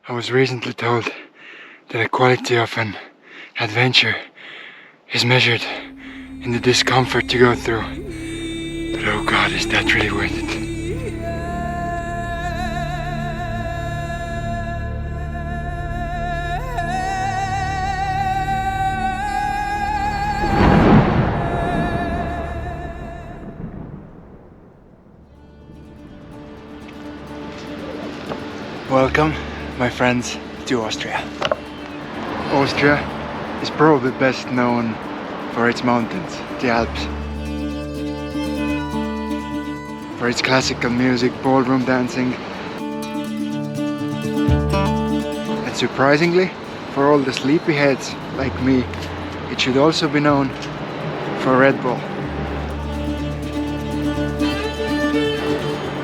I was recently told that the quality of an adventure is measured in the discomfort to go through. But oh God, is that really worth it? Welcome, my friends, to Austria. Austria is probably best known for its mountains, the Alps. For its classical music, ballroom dancing. And surprisingly, for all the sleepyheads like me, it should also be known for Red Bull.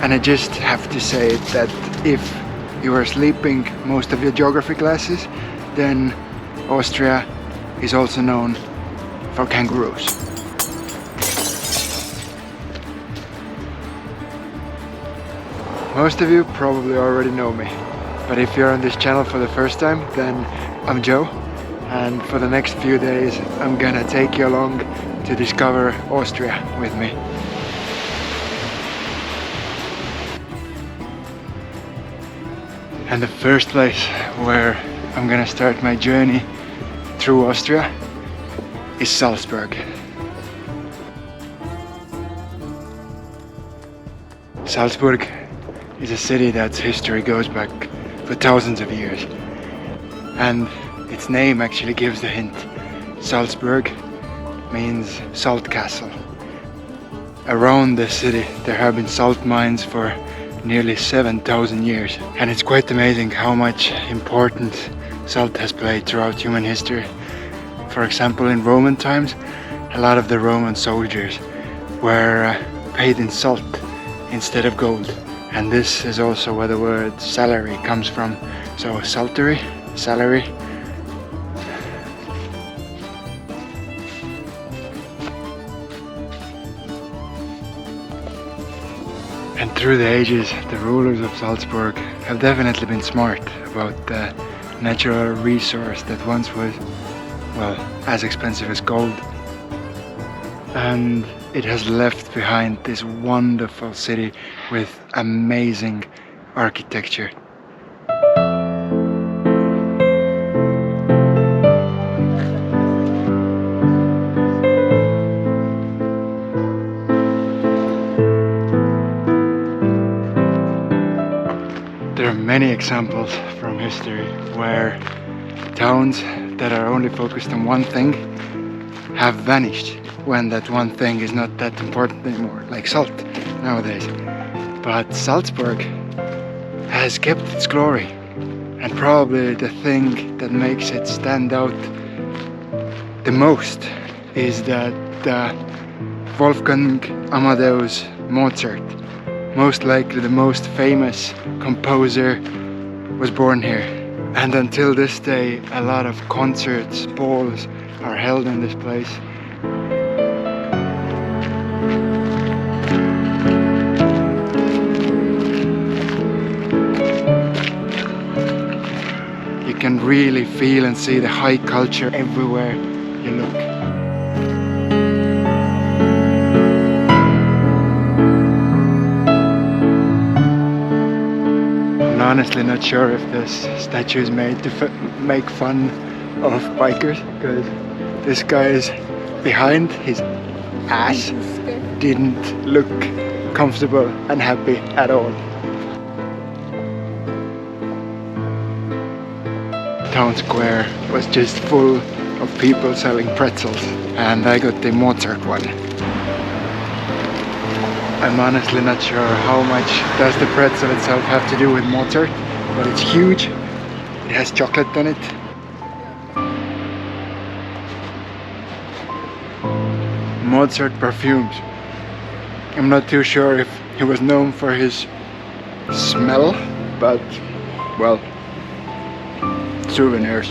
And I just have to say that if you are sleeping most of your geography classes, then Austria is also known for kangaroos. Most of you probably already know me, but if you're on this channel for the first time, then I'm Joe, and for the next few days I'm gonna take you along to discover Austria with me. And the first place where I'm gonna start my journey through Austria is Salzburg. Salzburg is a city that's history goes back for thousands of years. And its name actually gives the hint. Salzburg means salt castle. Around the city there have been salt mines for nearly 7,000 years, and it's quite amazing how much importance salt has played throughout human history. For example, in Roman times, a lot of the Roman soldiers were paid in salt instead of gold, and this is also where the word salary comes from. So saltary, salary. And through the ages, the rulers of Salzburg have definitely been smart about the natural resource that once was, well, as expensive as gold. And it has left behind this wonderful city with amazing architecture. There are many examples from history where towns that are only focused on one thing have vanished when that one thing is not that important anymore, like salt nowadays. But Salzburg has kept its glory, and probably the thing that makes it stand out the most is that Wolfgang Amadeus Mozart, most likely the most famous composer, was born here. And until this day, a lot of concerts, balls are held in this place. You can really feel and see the high culture everywhere you look. I'm honestly not sure if this statue is made to make fun of bikers, because this guy's behind his ass didn't look comfortable and happy at all. Town square was just full of people selling pretzels, and I got the Mozart one. I'm honestly not sure how much does the pretzel itself have to do with Mozart, but it's huge. It has chocolate on it. Mozart perfumes. I'm not too sure if he was known for his smell, but well, souvenirs.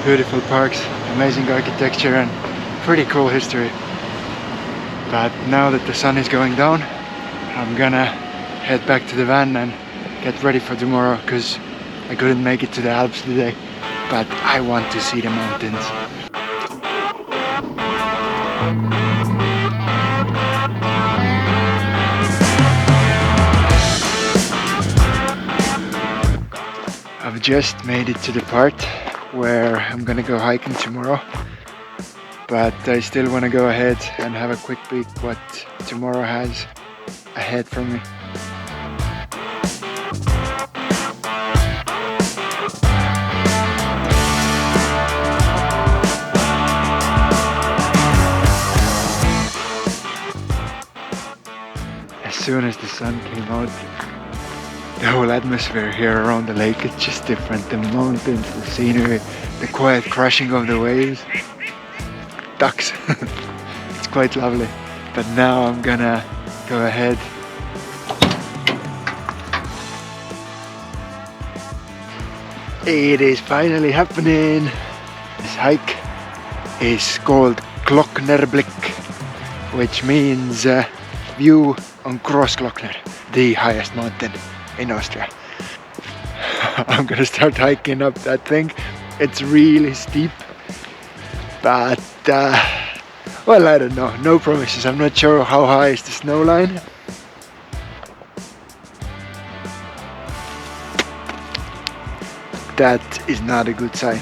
Beautiful parks, amazing architecture, and pretty cool history. But now that the sun is going down, I'm gonna head back to the van and get ready for tomorrow, because I couldn't make it to the Alps today, but I want to see the mountains. I've just made it to the part where I'm gonna go hiking tomorrow, but I still want to go ahead and have a quick peek what tomorrow has ahead for me. As soon as the sun came out, the whole atmosphere here around the lake is just different. The mountains, the scenery, the quiet crashing of the waves, ducks. It's quite lovely. But now I'm gonna go ahead. It is finally happening. This hike is called Glocknerblick, which means view on Grossglockner, the highest mountain in Austria. I'm gonna start hiking up that thing. It's really steep, but well, I don't know, no promises. I'm not sure how high is the snow line. That is not a good sign.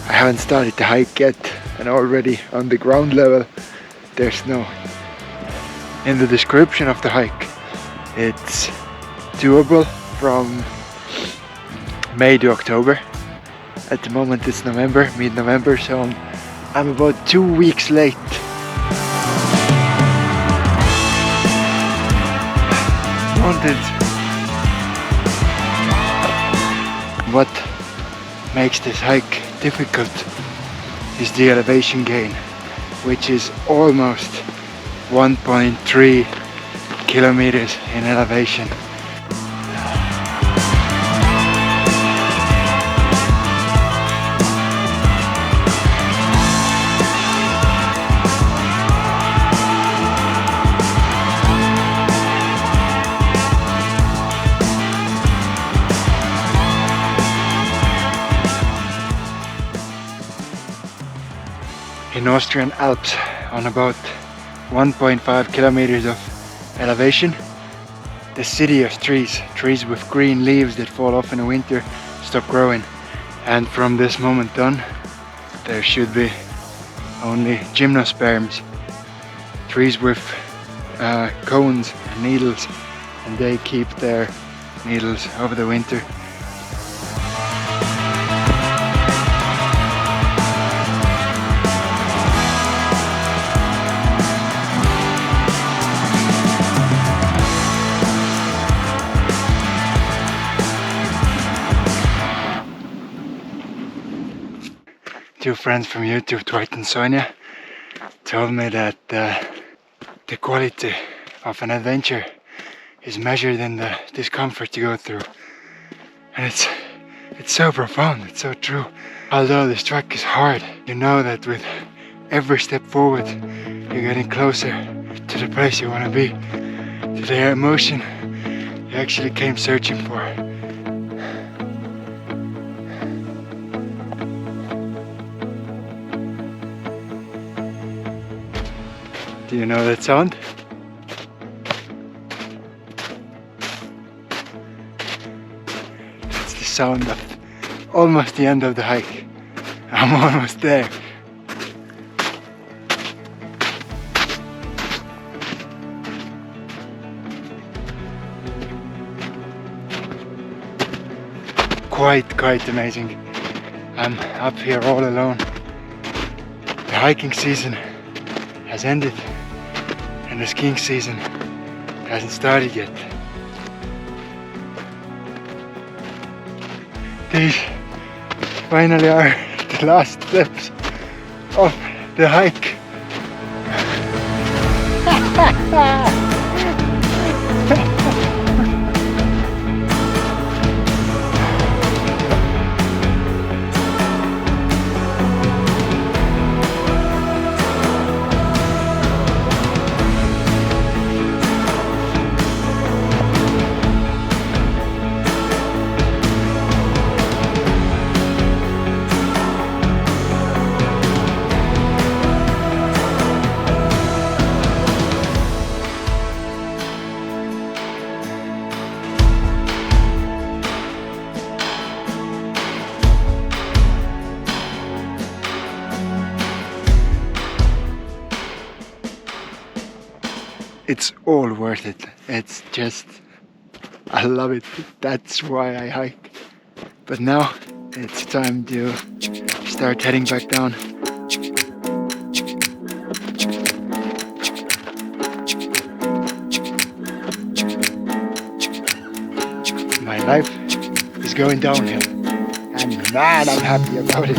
I haven't started the hike yet, and already on the ground level there's snow. In the description of the hike, it's doable from May to October. At the moment it's November, mid-November, so I'm about 2 weeks late. Mountains. What makes this hike difficult is the elevation gain, which is almost 1.3 kilometers in elevation. In Austrian Alps, on about 1.5 kilometers of elevation, the city of trees with green leaves that fall off in the winter stop growing, and from this moment on there should be only gymnosperms, trees with cones and needles, and they keep their needles over the winter. Two friends from YouTube, Dwight and Sonia, told me that the quality of an adventure is measured in the discomfort you go through. And it's so profound, it's so true. Although this track is hard, you know that with every step forward, you're getting closer to the place you want to be, to the emotion you actually came searching for. Do you know that sound? It's the sound of almost the end of the hike. I'm almost there. Quite amazing. I'm up here all alone. The hiking season has ended and the skiing season hasn't started yet. These finally are the last steps of the hike. it's all worth it. It's just, I love it. That's why I hike. But now it's time to start heading back down. My life is going downhill, and man, I'm happy about it.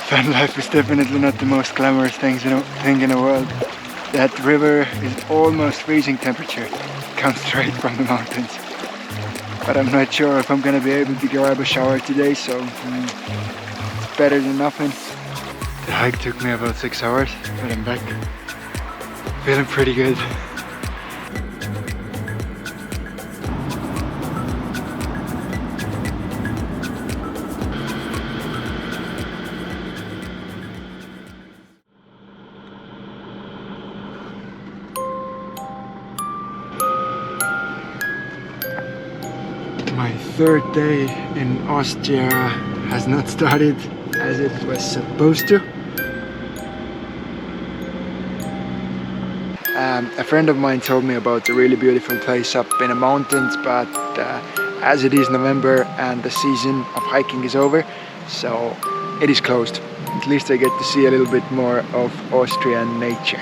Van life is definitely not the most glamorous thing in the world. That river is almost freezing temperature. It comes straight from the mountains. But I'm not sure if I'm gonna be able to grab a shower today, so it's better than nothing. The hike took me about 6 hours, but I'm back. Feeling pretty good. My third day in Austria has not started as it was supposed to. A friend of mine told me about a really beautiful place up in the mountains, but as it is November and the season of hiking is over, so it is closed. At least I get to see a little bit more of Austrian nature.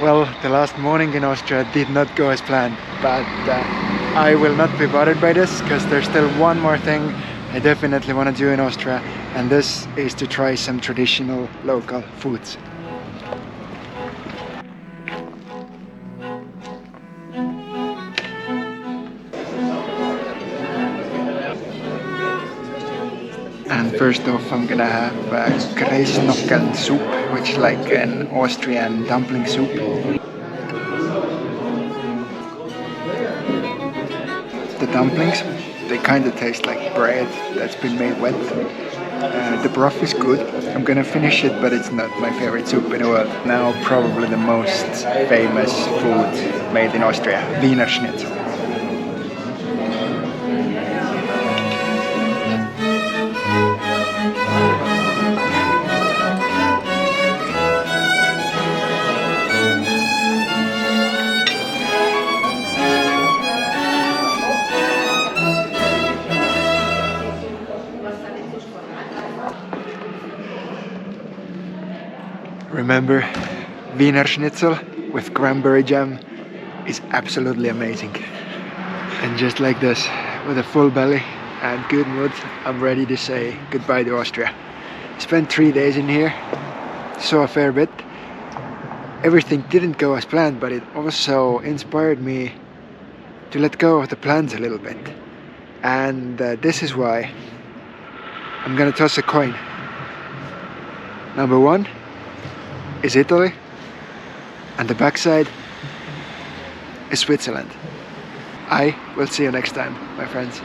Well, the last morning in Austria did not go as planned, but I will not be bothered by this because there's still one more thing I definitely want to do in Austria, and this is to try some traditional local foods. And first off, I'm gonna have Kreisnockeln soup, which is like an Austrian dumpling soup. The dumplings, they kind of taste like bread that's been made wet. The broth is good. I'm gonna finish it, but it's not my favorite soup in the world. Now probably the most famous food made in Austria, Wiener Schnitzel. Remember, Wiener Schnitzel with cranberry jam is absolutely amazing. And just like this, with a full belly and good mood, I'm ready to say goodbye to Austria. Spent 3 days in here, saw a fair bit. Everything didn't go as planned, but it also inspired me to let go of the plans a little bit. And this is why I'm gonna toss a coin. Number 1 is Italy, and the backside is Switzerland. I will see you next time, my friends.